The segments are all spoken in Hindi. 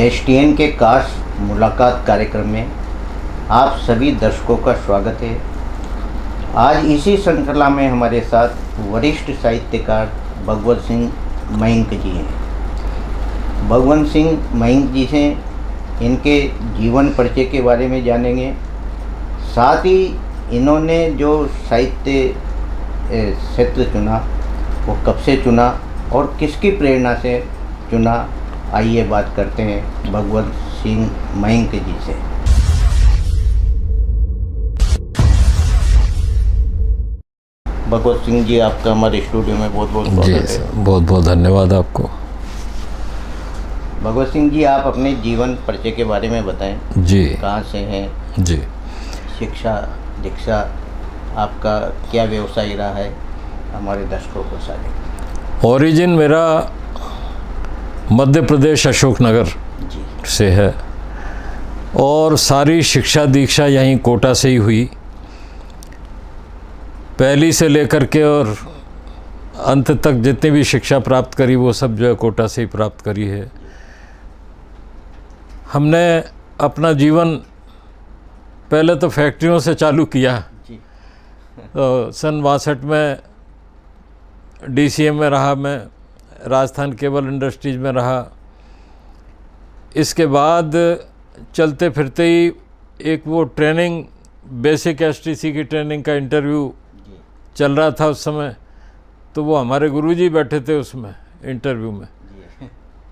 एसटीएन के खास मुलाकात कार्यक्रम में आप सभी दर्शकों का स्वागत है। आज इसी श्रृंखला में हमारे साथ वरिष्ठ साहित्यकार भगवत सिंह मयंक जी हैं। भगवत सिंह मयंक जी से इनके जीवन परिचय के बारे में जानेंगे। साथ ही इन्होंने जो साहित्य क्षेत्र चुना वो कब से चुना और किसकी प्रेरणा से चुना, आइए बात करते हैं भगवत सिंह मयंक जी से। भगवत सिंह जी, आपका हमारे स्टूडियो में बहुत बहुत स्वागत है। बहुत बहुत धन्यवाद आपको। भगवत सिंह जी, आप अपने जीवन परिचय के बारे में बताएं। जी। कहाँ से हैं? जी। शिक्षा दीक्षा आपका क्या व्यवसाय रहा है, हमारे दर्शकों को सारे। ओरिजिन मेरा मध्य प्रदेश अशोकनगर से है और सारी शिक्षा दीक्षा यहीं कोटा से ही हुई। पहली से लेकर के और अंत तक जितनी भी शिक्षा प्राप्त करी वो सब जो है कोटा से ही प्राप्त करी है। हमने अपना जीवन पहले तो फैक्ट्रियों से चालू किया। तो सन 62 में डीसीएम में रहा, मैं राजस्थान केबल इंडस्ट्रीज में रहा। इसके बाद चलते फिरते ही एक वो ट्रेनिंग, बेसिक एसटीसी की ट्रेनिंग का इंटरव्यू चल रहा था उस समय। तो वो हमारे गुरुजी बैठे थे उसमें इंटरव्यू में।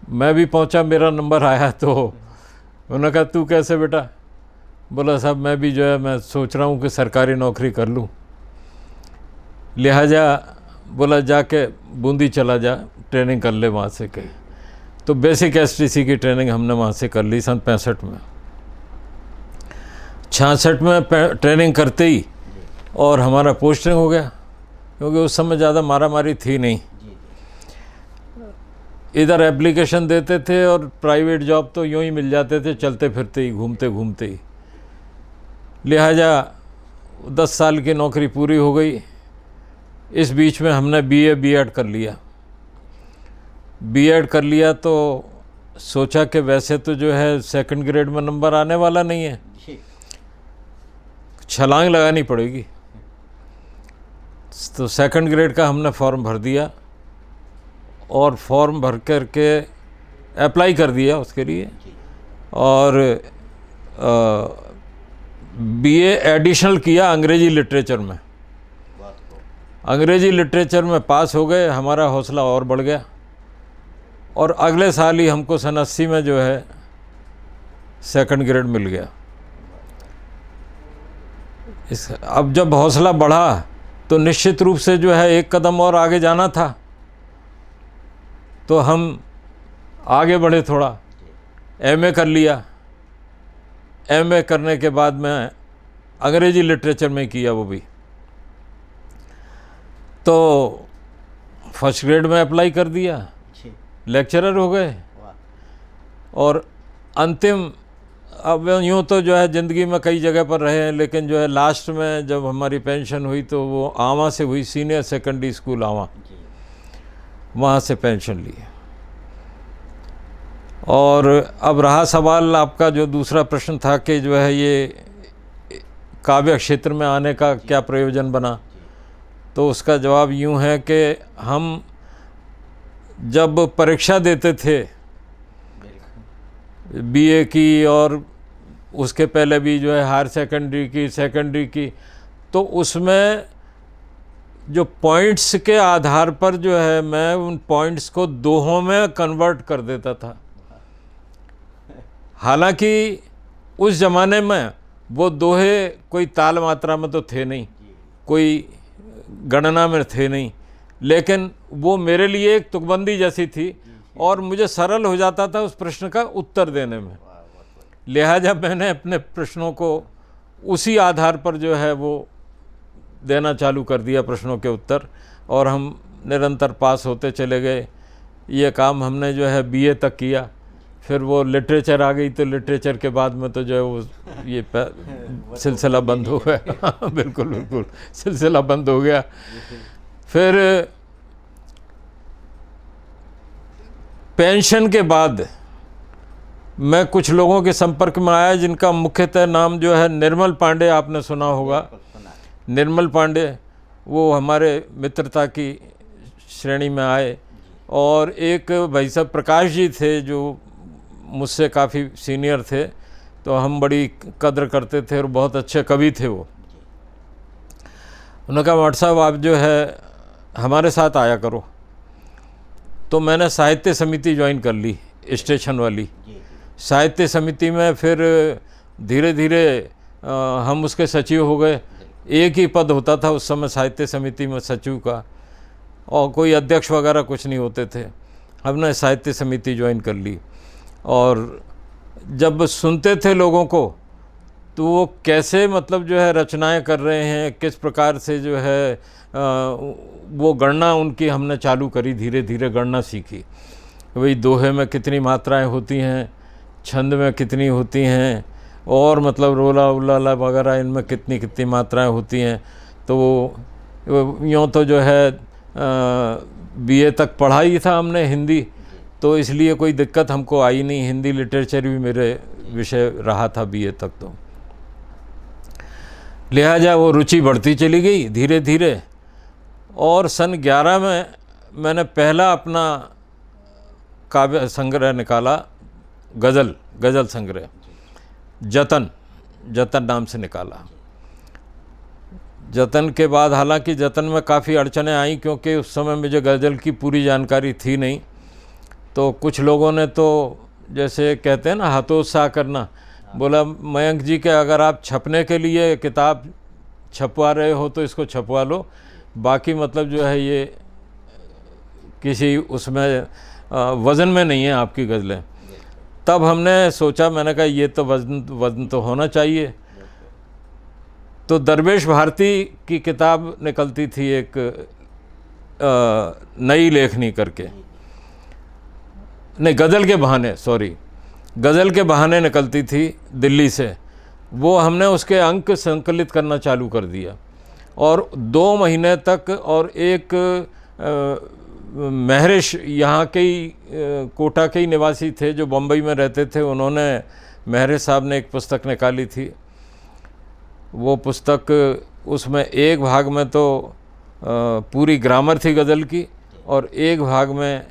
मैं भी पहुंचा, मेरा नंबर आया तो उन्होंने कहा तू कैसे बेटा? बोला साहब मैं भी जो है मैं सोच रहा हूँ कि सरकारी नौकरी कर लूँ। लिहाजा बोला जाके बूंदी चला जा, ट्रेनिंग कर ले वहाँ से कहीं। तो बेसिक एसटीसी की ट्रेनिंग हमने वहाँ से कर ली सन 65 में। 66 में ट्रेनिंग करते ही और हमारा पोस्टिंग हो गया, क्योंकि उस समय ज़्यादा मारा मारी थी नहीं। इधर एप्लीकेशन देते थे और प्राइवेट जॉब तो यूँ ही मिल जाते थे, चलते फिरते ही, घूमते घूमते ही। लिहाजा 10 साल की नौकरी पूरी हो गई। इस बीच में हमने बीएड कर लिया। बीएड कर लिया तो सोचा कि वैसे तो जो है सेकंड ग्रेड में नंबर आने वाला नहीं है, छलांग लगानी पड़ेगी। तो सेकंड ग्रेड का हमने फॉर्म भर दिया और फॉर्म भर करके अप्लाई कर दिया उसके लिए। और बीए एडिशनल किया अंग्रेजी लिटरेचर में। अंग्रेजी लिटरेचर में पास हो गए, हमारा हौसला और बढ़ गया। और अगले साल ही हमको सन 80 में जो है सेकंड ग्रेड मिल गया। अब जब हौसला बढ़ा तो निश्चित रूप से जो है एक कदम और आगे जाना था। तो हम आगे बढ़े थोड़ा, एमए कर लिया। एमए करने के बाद मैं अंग्रेजी लिटरेचर में किया वो भी। तो फर्स्ट ग्रेड में अप्लाई कर दिया, लेक्चरर हो गए। और अंतिम, अब यूँ तो जो है ज़िंदगी में कई जगह पर रहे हैं, लेकिन जो है लास्ट में जब हमारी पेंशन हुई तो वो आवां से हुई, सीनियर सेकेंडरी स्कूल आवां, वहाँ से पेंशन ली। और अब रहा सवाल आपका जो दूसरा प्रश्न था कि जो है ये काव्य क्षेत्र में आने का क्या प्रयोजन बना। तो उसका जवाब यूँ है कि हम जब परीक्षा देते थे बीए की और उसके पहले भी जो है हायर सेकेंडरी की, तो उसमें जो पॉइंट्स के आधार पर जो है मैं उन पॉइंट्स को दोहों में कन्वर्ट कर देता था। हालांकि उस ज़माने में वो दोहे कोई ताल मात्रा में तो थे नहीं, कोई गणना में थे नहीं, लेकिन वो मेरे लिए एक तुकबंदी जैसी थी और मुझे सरल हो जाता था उस प्रश्न का उत्तर देने में। लिहाजा मैंने अपने प्रश्नों को उसी आधार पर जो है वो देना चालू कर दिया, प्रश्नों के उत्तर, और हम निरंतर पास होते चले गए। ये काम हमने जो है बीए तक किया। फिर वो लिटरेचर आ गई तो लिटरेचर के बाद में तो जो है वो ये सिलसिला बंद हो गया। बिल्कुल बिल्कुल सिलसिला बंद हो गया। फिर पेंशन के बाद मैं कुछ लोगों के संपर्क में आया जिनका मुख्यतः नाम जो है निर्मल पांडे, आपने सुना होगा। निर्मल पांडे वो हमारे मित्रता की श्रेणी में आए, और एक भाई साहब प्रकाश जी थे जो मुझसे काफ़ी सीनियर थे, तो हम बड़ी कद्र करते थे और बहुत अच्छे कवि थे वो। उन्होंने कहा मठ साहब आप जो है हमारे साथ आया करो। तो मैंने साहित्य समिति ज्वाइन कर ली, स्टेशन वाली साहित्य समिति में। फिर धीरे धीरे हम उसके सचिव हो गए। एक ही पद होता था उस समय साहित्य समिति में, सचिव का, और कोई अध्यक्ष वगैरह कुछ नहीं होते थे। हमने साहित्य समिति ज्वाइन कर ली, और जब सुनते थे लोगों को तो वो कैसे मतलब जो है रचनाएं कर रहे हैं, किस प्रकार से जो है वो गणना उनकी हमने चालू करी, धीरे धीरे गणना सीखी। वही दोहे में कितनी मात्राएं होती हैं, छंद में कितनी होती हैं, और मतलब रोला उलाला वगैरह इनमें कितनी कितनी मात्राएं होती हैं। तो यूँ तो जो है बीए तक पढ़ा ही था हमने हिंदी, तो इसलिए कोई दिक्कत हमको आई नहीं। हिंदी लिटरेचर भी मेरे विषय रहा था बीए तक, तो लिहाजा वो रुचि बढ़ती चली गई धीरे धीरे। और सन 11 में मैंने पहला अपना काव्य संग्रह निकाला, गज़ल संग्रह, जतन नाम से निकाला। जतन के बाद हालांकि जतन में काफ़ी अड़चनें आई, क्योंकि उस समय मुझे गज़ल की पूरी जानकारी थी नहीं। तो कुछ लोगों ने तो जैसे कहते हैं ना हतोत्साह करना, बोला मयंक जी के अगर आप छपने के लिए किताब छपवा रहे हो तो इसको छपवा लो, बाकी मतलब जो है ये किसी उसमें वज़न में नहीं है आपकी गज़लें। तब हमने सोचा, मैंने कहा ये तो वज़न तो होना चाहिए। तो दरवेश भारती की किताब निकलती थी एक नई लेखनी करके, नहीं गज़ल के बहाने, सॉरी, गज़ल के बहाने निकलती थी दिल्ली से। वो हमने उसके अंक संकलित करना चालू कर दिया, और 2 महीने तक, और एक महरिश यहाँ के ही कोटा के ही निवासी थे जो बम्बई में रहते थे, उन्होंने, महरिश साहब ने एक पुस्तक निकाली थी। वो पुस्तक, उसमें एक भाग में तो पूरी ग्रामर थी गज़ल की, और एक भाग में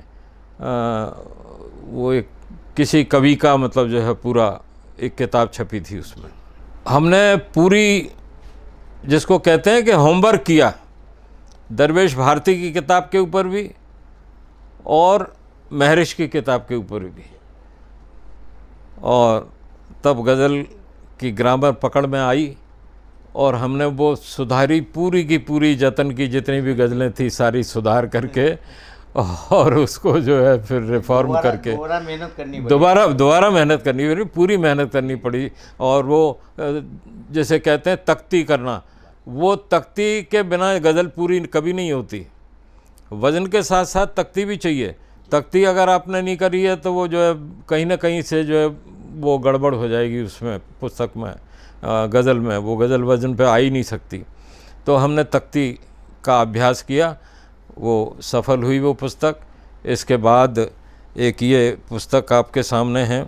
वो एक किसी कवि का मतलब जो है पूरा एक किताब छपी थी। उसमें हमने पूरी, जिसको कहते हैं कि होमवर्क किया, दरवेश भारती की किताब के ऊपर भी और महरिश की किताब के ऊपर भी, और तब गज़ल की ग्रामर पकड़ में आई, और हमने वो सुधारी, पूरी की पूरी जतन की जितनी भी गज़लें थी सारी सुधार करके, और उसको जो है फिर रिफॉर्म करके दोबारा मेहनत करनी पड़ी, पूरी मेहनत करनी पड़ी। और वो जैसे कहते हैं तख्ती करना, वो तख्ती के बिना गज़ल पूरी कभी नहीं होती। वज़न के साथ साथ तख्ती भी चाहिए। तख्ती अगर आपने नहीं करी है तो वो जो है कहीं ना कहीं से जो है वो गड़बड़ हो जाएगी उसमें, पुस्तक में, गज़ल में, वो गज़ल वज़न पे आ ही नहीं सकती। तो हमने तख्ती का अभ्यास किया, वो सफल हुई वो पुस्तक। इसके बाद एक ये पुस्तक आपके सामने है,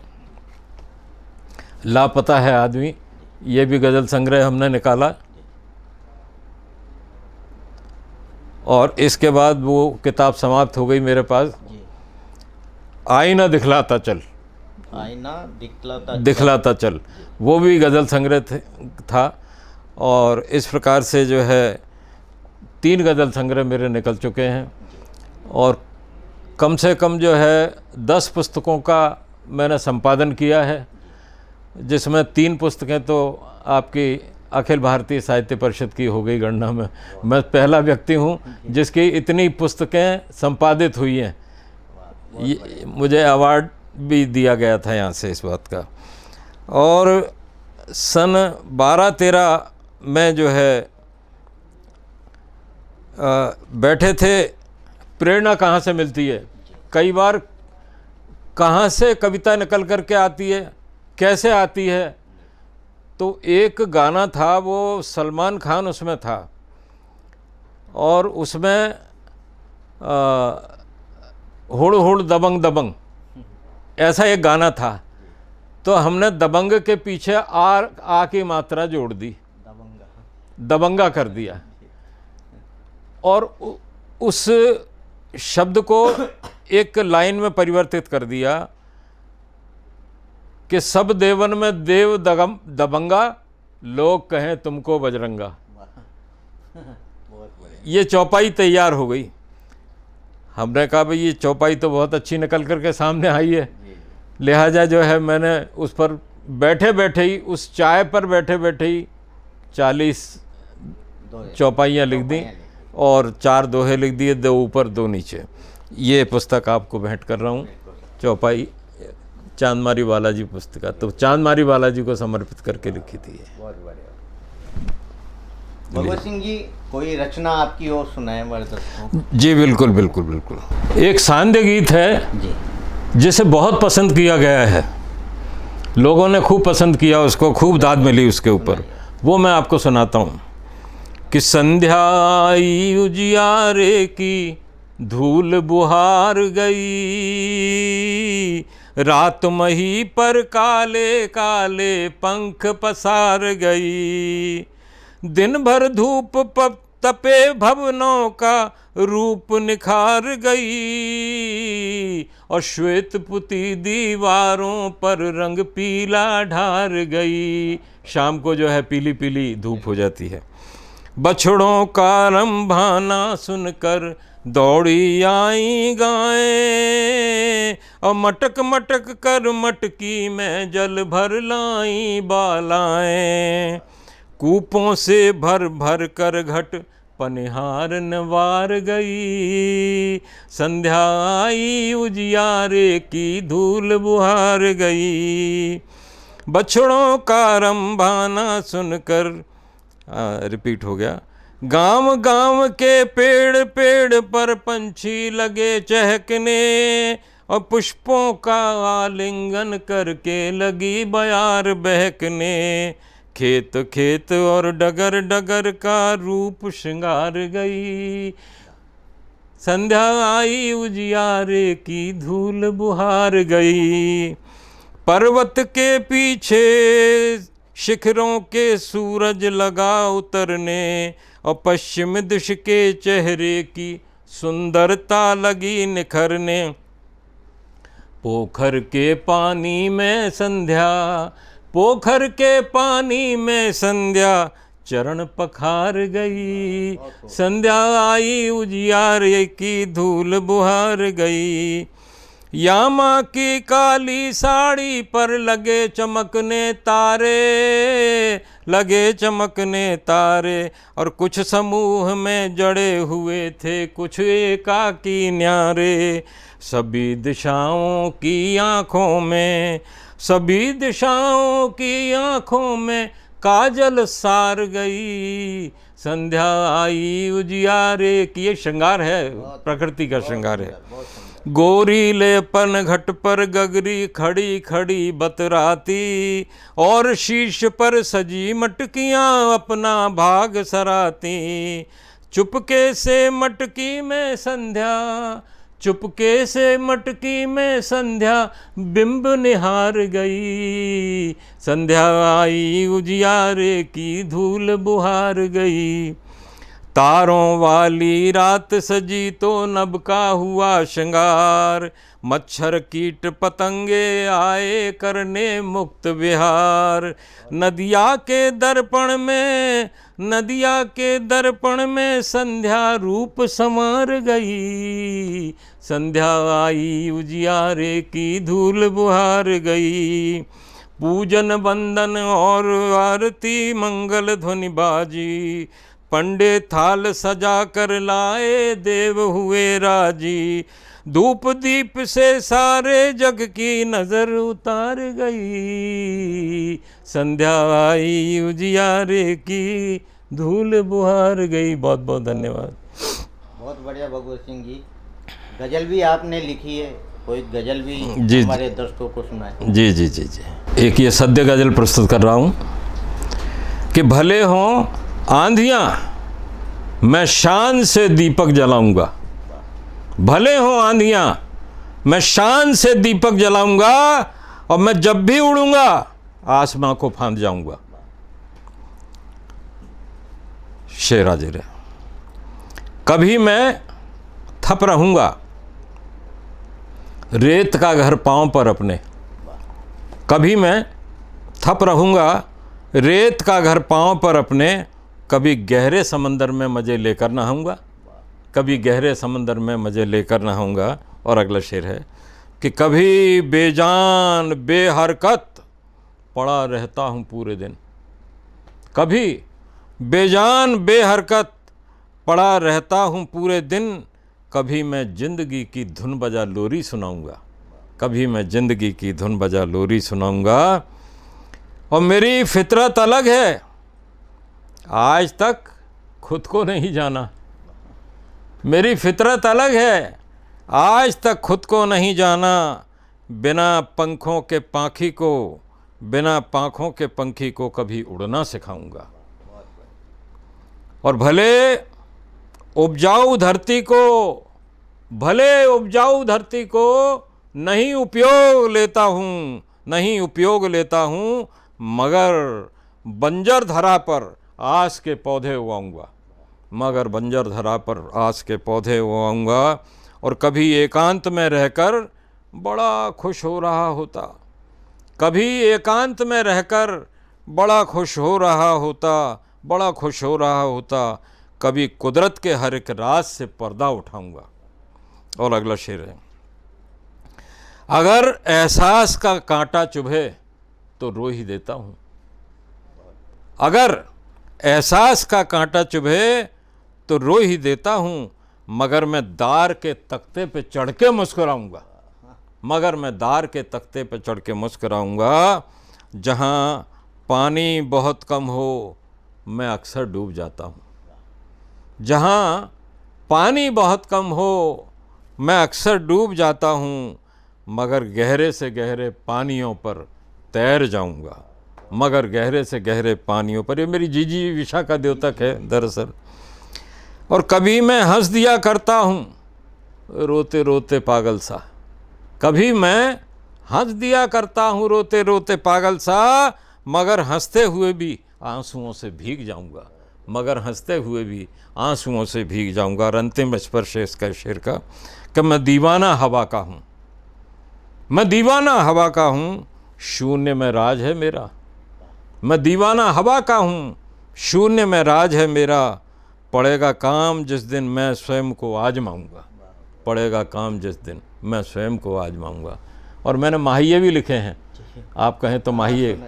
लापता है आदमी, ये भी गज़ल संग्रह हमने निकाला। और इसके बाद वो किताब समाप्त हो गई मेरे पास, आईना दिखलाता चल, आईना दिखलाता चल, वो भी गज़ल संग्रह था। और इस प्रकार से जो है 3 गज़ल संग्रह मेरे निकल चुके हैं, और कम से कम जो है 10 पुस्तकों का मैंने संपादन किया है, जिसमें 3 पुस्तकें तो आपकी अखिल भारतीय साहित्य परिषद की हो गई गणना में। मैं पहला व्यक्ति हूँ जिसकी इतनी पुस्तकें संपादित हुई हैं। मुझे अवार्ड भी दिया गया था यहाँ से इस बात का। और सन 12-13 में जो है बैठे थे, प्रेरणा कहाँ से मिलती है, कई बार कहाँ से कविता निकल कर के आती है, कैसे आती है। तो एक गाना था, वो सलमान खान उसमें था, और उसमें हुड़ हुड़ दबंग दबंग ऐसा एक गाना था। तो हमने दबंग के पीछे आ की मात्रा जोड़ दी, दबंगा कर दिया, और उस शब्द को एक लाइन में परिवर्तित कर दिया कि सब देवन में देव दबंगा, लोग कहें तुमको बजरंगा। ये चौपाई तैयार हो गई। हमने कहा भाई ये चौपाई तो बहुत अच्छी निकल करके सामने आई है, लिहाजा जो है मैंने उस पर बैठे बैठे ही, उस चाय पर बैठे बैठे ही 40 चौपाइयाँ लिख दी और 4 दोहे लिख दिए, 2 ऊपर 2 नीचे। ये पुस्तक आपको भेंट कर रहा हूँ, चौपाई चांदमारी बालाजी पुस्तक, तो चांदमारी बालाजी को समर्पित करके लिखी थी। बहुत बढ़िया। भगवत सिंह जी, कोई रचना आपकी और सुनाए हमारे दर्शकों? जी बिल्कुल बिल्कुल बिल्कुल। एक सांध्य गीत है जी, जिसे बहुत पसंद किया गया है, लोगों ने खूब पसंद किया उसको, खूब दाद मिली उसके ऊपर, वो मैं आपको सुनाता हूँ कि संध्या आई उजियारे की धूल बुहार गई, रात मही पर काले काले पंख पसार गई, दिन भर धूप तपे भवनों का रूप निखार गई, और श्वेत पुती दीवारों पर रंग पीला ढार गई। शाम को जो है पीली पीली धूप हो जाती है। बछड़ों का रंभाना सुनकर दौड़ी आई गायें, और मटक मटक कर मटकी में जल भर लाई बालाएं, कूपों से भर भर कर घट पनिहार नवार गई, संध्या आई उजियारे की धूल बुहार गई। बछड़ों का रंभाना सुनकर, रिपीट हो गया, गांव गांव के पेड़ पेड़ पर पंछी लगे चहकने, और पुष्पों का आलिंगन करके लगी बयार बहकने, खेत खेत और डगर डगर का रूप श्रृंगार गई, संध्या आई उजियारे की धूल बुहार गई। पर्वत के पीछे शिखरों के सूरज लगा उतरने, और पश्चिम दिश के चेहरे की सुंदरता लगी निखरने, पोखर के पानी में संध्या, पोखर के पानी में संध्या चरण पखार गई, संध्या आई उजियारे की धूल बुहार गई। यामा की काली साड़ी पर लगे चमकने तारे, लगे चमकने तारे, और कुछ समूह में जड़े हुए थे कुछ एकाकी न्यारे, सभी दिशाओं की आँखों में, सभी दिशाओं की आँखों में काजल सार गई, संध्या आई उजियारे की। ये श्रृंगार है, प्रकृति का श्रृंगार है। गोरी लेपन घट पर गगरी खड़ी खड़ी बतराती, और शीश पर सजी मटकियाँ अपना भाग सराती, चुपके से मटकी में संध्या, चुपके से मटकी में संध्या बिंब निहार गई, संध्या आई उजियारे की धूल बुहार गई। तारों वाली रात सजी तो नभ का हुआ श्रृंगार, मच्छर कीट पतंगे आए करने मुक्त विहार, नदिया के दर्पण में, नदिया के दर्पण में संध्या रूप संवार गई, संध्या आई उजियारे की धूल बुहार गई। पूजन वंदन और आरती मंगल ध्वनि बाजी, पंडे थाल सजा कर लाए देव हुए राजी, धूप दीप से सारे जग की नजर उतार गई, संध्या आई उजियारे की धूल बुहार गई। बहुत बहुत धन्यवाद। बहुत बढ़िया भगवत सिंह जी। गजल भी आपने लिखी है, कोई गजल भी जी हमारे दर्शकों को सुनाए? जी जी जी जी। एक ये सद्य गजल प्रस्तुत कर रहा हूँ कि भले हों आंधियाँ मैं शान से दीपक जलाऊंगा, भले हों आंधियाँ मैं शान से दीपक जलाऊंगा, और मैं जब भी उड़ूंगा आसमां को फांद जाऊंगा। शेर हाजिर है। कभी मैं थप रहूंगा रेत का घर पांव पर अपने, कभी मैं थप रहूंगा रेत का घर पांव पर अपने, कभी गहरे समंदर में मज़े लेकर नहाऊंगा, कभी गहरे समंदर में मज़े लेकर नहाऊंगा। और अगला शेर है कि कभी बेजान बेहरकत पड़ा रहता हूँ पूरे दिन, कभी बेजान बेहरकत पड़ा रहता हूँ पूरे दिन, कभी मैं ज़िंदगी की धुन बजा लोरी सुनाऊंगा, कभी मैं ज़िंदगी की धुन बजा लोरी सुनाऊंगा। और मेरी फितरत अलग है, आज तक खुद को नहीं जाना, मेरी फितरत अलग है, आज तक खुद को नहीं जाना, बिना पंखों के पाखी को, बिना पंखों के पंखी को कभी उड़ना सिखाऊंगा। और भले उपजाऊ धरती को, भले उपजाऊ धरती को नहीं उपयोग लेता हूँ, नहीं उपयोग लेता हूँ, मगर बंजर धरा पर आस के पौधे उगाऊंगा, मगर बंजर धरा पर आस के पौधे उगाऊंगा। और कभी एकांत में रहकर बड़ा खुश हो रहा होता, कभी एकांत में रहकर बड़ा खुश हो रहा होता, बड़ा खुश हो रहा होता, कभी कुदरत के हर एक राज से पर्दा उठाऊंगा। और अगला शेर है, अगर एहसास का कांटा चुभे तो रो ही देता हूँ, अगर एहसास का कांटा चुभे तो रो ही देता हूँ, मगर मैं दार के तख्ते पे चढ़ के मुस्कुराऊंगा, मगर मैं दार के तख्ते पे चढ़ के मुस्कुराऊंगा। जहाँ पानी बहुत कम हो मैं अक्सर डूब जाता हूँ, जहाँ पानी बहुत कम हो मैं अक्सर डूब जाता हूँ, मगर गहरे से गहरे पानियों पर तैर जाऊंगा, मगर गहरे से गहरे पानियों पर। ये मेरी जीजी विशा का द्योतक है दरअसल। और कभी मैं हंस दिया करता हूँ रोते रोते पागल सा, कभी मैं हंस दिया करता हूँ रोते रोते पागल सा, मगर हंसते हुए भी आंसुओं से भीग जाऊंगा, मगर हंसते हुए भी आंसुओं से भीग जाऊंगा। और अंतिम स्पर्श है इसका शेर का कि मैं दीवाना हवा का हूँ, मैं दीवाना हवा का हूँ, शून्य में राज है मेरा, मैं दीवाना हवा का हूँ, शून्य में राज है मेरा, पड़ेगा काम जिस दिन मैं स्वयं को आजमाऊंगा, पड़ेगा काम जिस दिन मैं स्वयं को आजमाऊंगा। और मैंने माहिए भी लिखे हैं, आप कहें तो माहिए।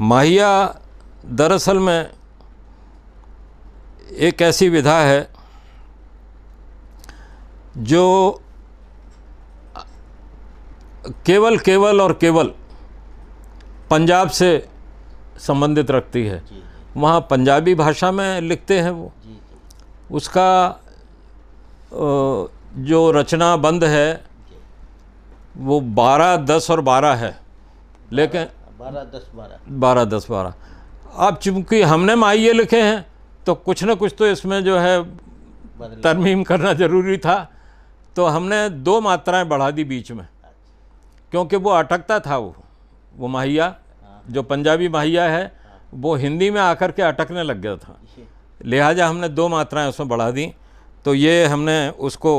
माहिया दरअसल में एक ऐसी विधा है जो केवल और केवल पंजाब से संबंधित रखती है। वहाँ पंजाबी भाषा में लिखते हैं वो, उसका जो रचना बंद है वो 12, 10 और 12 है, लेकिन 12, 10, 12। अब चूँकि हमने माहिए लिखे हैं तो कुछ न कुछ तो इसमें जो है तरमीम करना ज़रूरी था, तो हमने 2 मात्राएं बढ़ा दी बीच में, क्योंकि वो अटकता था। वो माहिया जो पंजाबी माहिया है वो हिंदी में आकर के अटकने लग गया था, लिहाजा हमने 2 मात्राएं उसमें बढ़ा दी। तो ये हमने उसको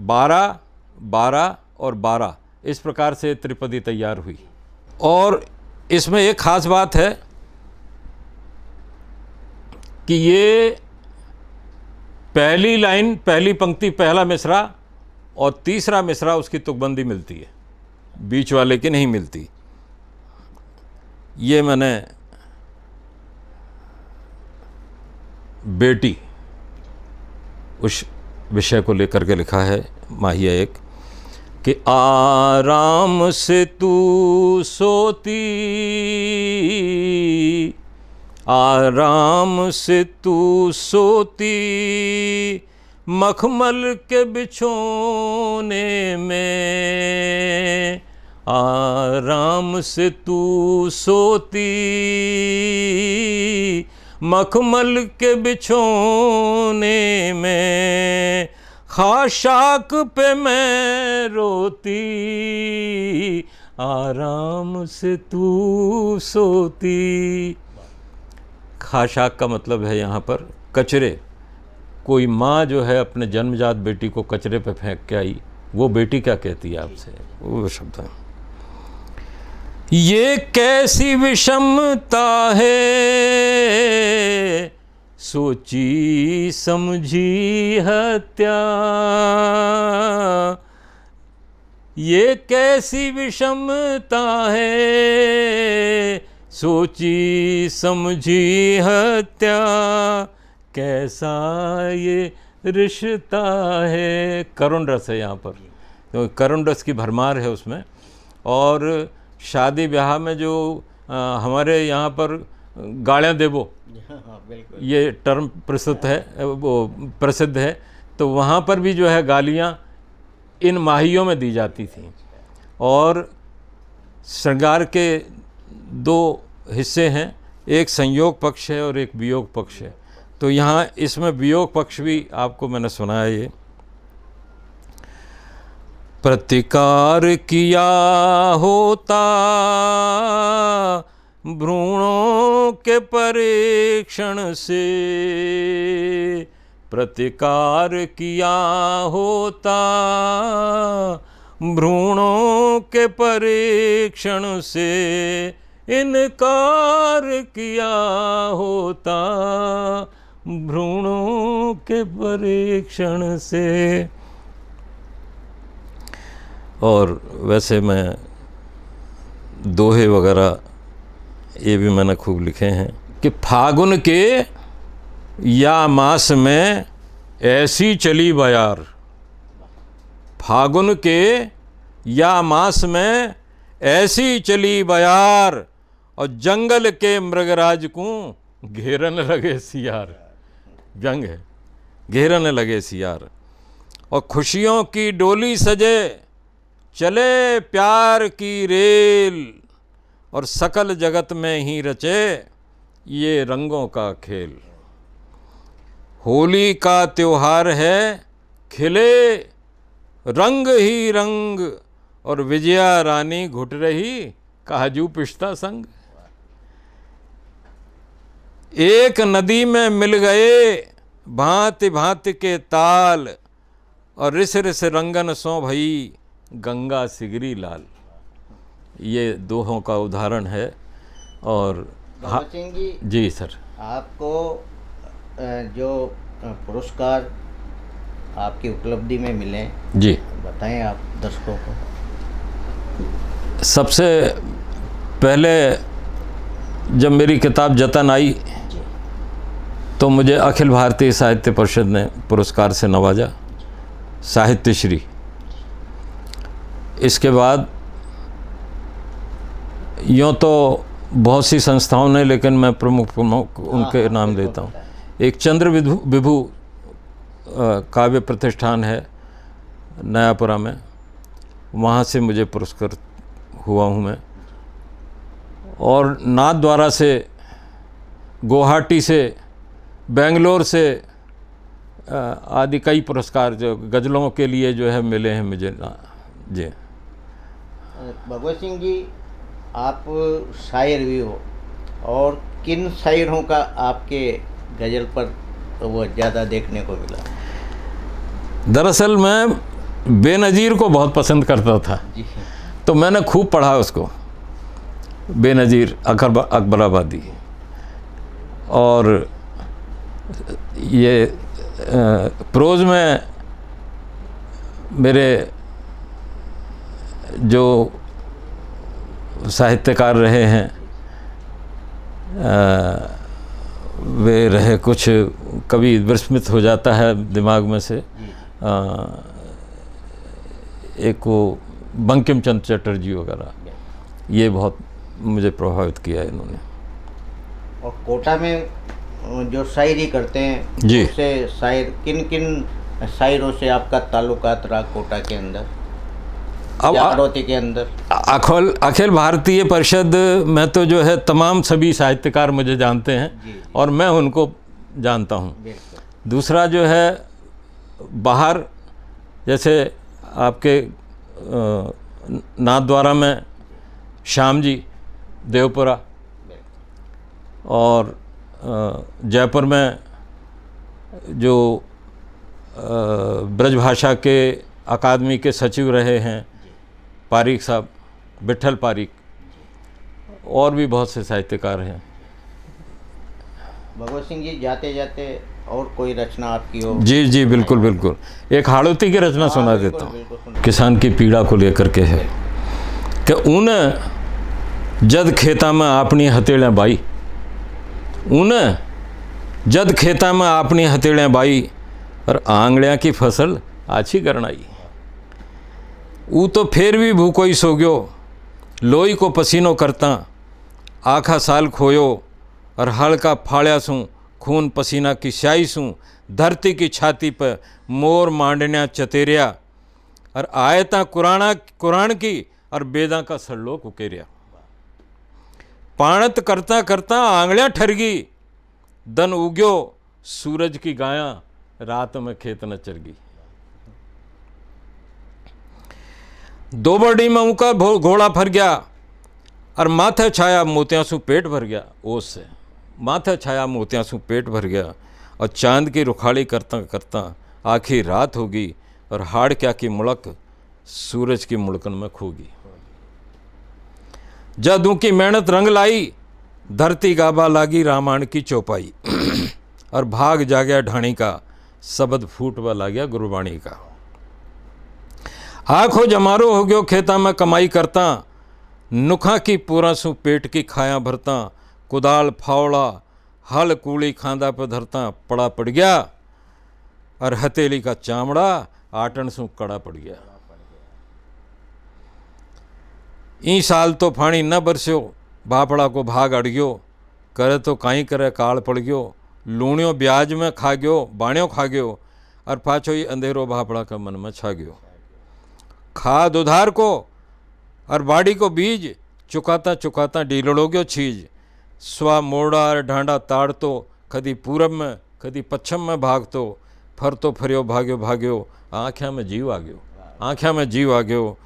12, 12 और 12 इस प्रकार से त्रिपदी तैयार हुई। और इसमें एक ख़ास बात है कि ये पहली लाइन, पहली पंक्ति, पहला मिसरा और तीसरा मिसरा उसकी तुकबंदी मिलती है, बीच वाले की नहीं मिलती। ये मैंने बेटी उस विषय को लेकर के लिखा है माहिया एक, कि आराम से तू सोती, आराम से तू सोती, मखमल के बिछोने में, आराम से तू सोती, मखमल के बिछोने में, खाशाक पे मैं रोती, आराम से तू सोती। खाशाक का मतलब है यहाँ पर कचरे। कोई माँ जो है अपने जन्मजात बेटी को कचरे पे फेंक के आई, वो बेटी क्या कहती है आपसे, वो शब्द है। ये कैसी विषमता है, सोची समझी हत्या। ये कैसी विषमता है, सोची समझी हत्या। कैसा ये रिश्ता है। करुण रस है यहाँ पर, तो करुण रस की भरमार है उसमें। और शादी ब्याह में जो हमारे यहाँ पर गालियाँ देवो, ये टर्म प्रसिद्ध है, वो प्रसिद्ध है। तो वहाँ पर भी जो है गालियाँ इन माहियों में दी जाती थी। और श्रृंगार के दो हिस्से हैं, एक संयोग पक्ष है और एक वियोग पक्ष है। तो यहाँ इसमें वियोग पक्ष भी आपको मैंने सुनाया। ये प्रतिकार किया होता भ्रूणों के परीक्षण से, प्रतिकार किया होता भ्रूणों के परीक्षण से, इनकार किया होता भ्रूणों के परीक्षण से। और वैसे मैं दोहे वगैरह ये भी मैंने खूब लिखे हैं कि फागुन के या मास में ऐसी चली बयार, फागुन के या मास में ऐसी चली बयार, और जंगल के मृगराज को घेरन लगे सियार। व्यंग है, घेरन लगे सियार। और खुशियों की डोली सजे, चले प्यार की रेल, और सकल जगत में ही रचे ये रंगों का खेल। होली का त्योहार है, खिले रंग ही रंग, और विजया रानी घुट रही काजू पिस्ता संग। एक नदी में मिल गए भांति भांति के ताल, और रिस रिस रंगन सो भई गंगा सिगरी लाल। ये दोहों का उदाहरण है। और भगत सिंह जी सर, आपको जो पुरस्कार आपकी उपलब्धि में मिले जी, बताएं आप दर्शकों को। सबसे पहले जब मेरी किताब जतन आई तो मुझे अखिल भारतीय साहित्य परिषद ने पुरस्कार से नवाजा, साहित्य श्री। इसके बाद यूँ तो बहुत सी संस्थाओं ने, लेकिन मैं प्रमुख उनके नाम देता हूँ। एक चंद्र विभु काव्य प्रतिष्ठान है नयापुरा में, वहाँ से मुझे पुरस्कृत हुआ हूँ मैं। और नाथद्वारा से, गुवाहाटी से, बेंगलोर से आदि कई पुरस्कार जो गज़लों के लिए जो है मिले हैं मुझे। जी भगवत सिंह जी, आप शायर भी हो, और किन शायरों का आपके गज़ल पर वो ज़्यादा देखने को मिला? दरअसल मैं बेनज़ीर को बहुत पसंद करता था जी। तो मैंने खूब पढ़ा उसको, बेनज़ीर अकबराबादी। और ये प्रोज़ में मेरे जो साहित्यकार रहे हैं वे रहे, कुछ कभी विस्मृत हो जाता है दिमाग में से। एक वो बंकिम चंद्र चटर्जी वगैरह, ये बहुत मुझे प्रभावित किया इन्होंने। और कोटा में जो शायरी करते हैं जी, उससे शायर किन किन शायरों से आपका ताल्लुकात रहा कोटा के अंदर अब या अमरावती के अंदर? अखिल भारतीय परिषद में तो जो है तमाम सभी साहित्यकार मुझे जानते हैं और मैं उनको जानता हूँ। दूसरा जो है बाहर जैसे आपके नाथद्वारा में श्याम जी देवपुरा, और जयपुर में जो ब्रजभाषा के अकादमी के सचिव रहे हैं पारीक साहब, विठल पारीक, और भी बहुत से साहित्यकार हैं। भगवत सिंह जी, जाते जाते और कोई रचना आपकी हो? जी जी बिल्कुल बिल्कुल, एक हाड़ौती की रचना सुना देता हूँ। किसान की पीड़ा को लेकर के है कि ऊन जद खेता में अपनी हथेलियाँ बाई, ऊन जद खेता में अपनी हथेलियाँ बाई, और आंगलियाँ की फसल आछी करनाई। ऊ तो फिर भी भूखो ही सो गयो, लोई को पसीनो करता, आखा साल खोयो, और हल का फाड़िया सूँ खून पसीना की स्याही सूँ, धरती की छाती पर मोर मांडनिया चतेरिया, और आयता कुरान की और बेदा का सरलोक उकेरिया। पाणत करता करता आंगलियाँ ठरगी, दन उग्यो सूरज की गाया, रात में खेत न चरगी। दो बड़ी में उनका घोड़ा फर गया, और माथे छाया मोतियां सु पेट भर गया। ओस से माथे छाया मोतियां सु पेट भर गया, और चांद की रुखाड़ी करता करता आखिर रात होगी, और हाड़ क्या की मुड़क सूरज की मुड़कन में खोगी। जद उनकी मेहनत रंग लाई, धरती गाबा लागी रामायण की चौपाई, और भाग जागया ढाणी का, शब्द फूटवा लागया गुरबाणी का। आँखों जमारो हो गयो खेता में कमाई करता, नुखा की पूरा सु पेट की खाया भरता, कुदाल फावड़ा हल कूली खांदा पर धरता, पड़ा पड़ गया, और हथेली का चामड़ा आटन सु कड़ा पड़ गया। ई साल तो फाणी न बरस्यो, बापड़ा को भाग अड़ग्यो, करे तो काई करे काल पड़ गयो, लूणियों ब्याज में खा गयो, बाण्यो खा गयो, और पाछो ही अंधेरो बापड़ा का मन में छा गयो। खाद उधार को और बाड़ी को बीज, चुकाता चुकाता डीलड़ो गयो छीज। स्वा मोड़ा और ढांडा ताड़ तो, कदी पूरब में कदी पश्चिम में भागतो, फर तो फरियो भाग्यो भाग्यो, आँख्या में जीव आ गयो, आँख्या में जीव आ गयो।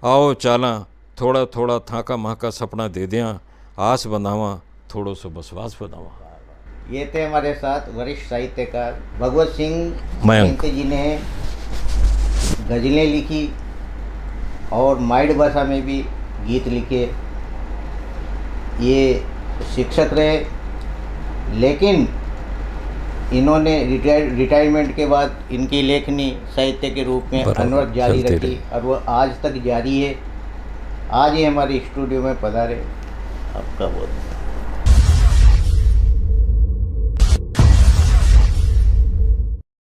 आओ चाला थोड़ा थोड़ा थाका महाका सपना दे दिया, आस बनावा थोड़ो सो बसवास बनावा। ये थे हमारे साथ वरिष्ठ साहित्यकार भगवत सिंह मयंक जी ने गज़लें लिखी और माइड भाषा में भी गीत लिखे। ये शिक्षक रहे, लेकिन इन्होंने रिटायरमेंट के बाद इनकी लेखनी साहित्य के रूप में अनवरत जारी रखी, और वो आज तक जारी है। आज ये हमारे स्टूडियो में पधारे, आपका बहुत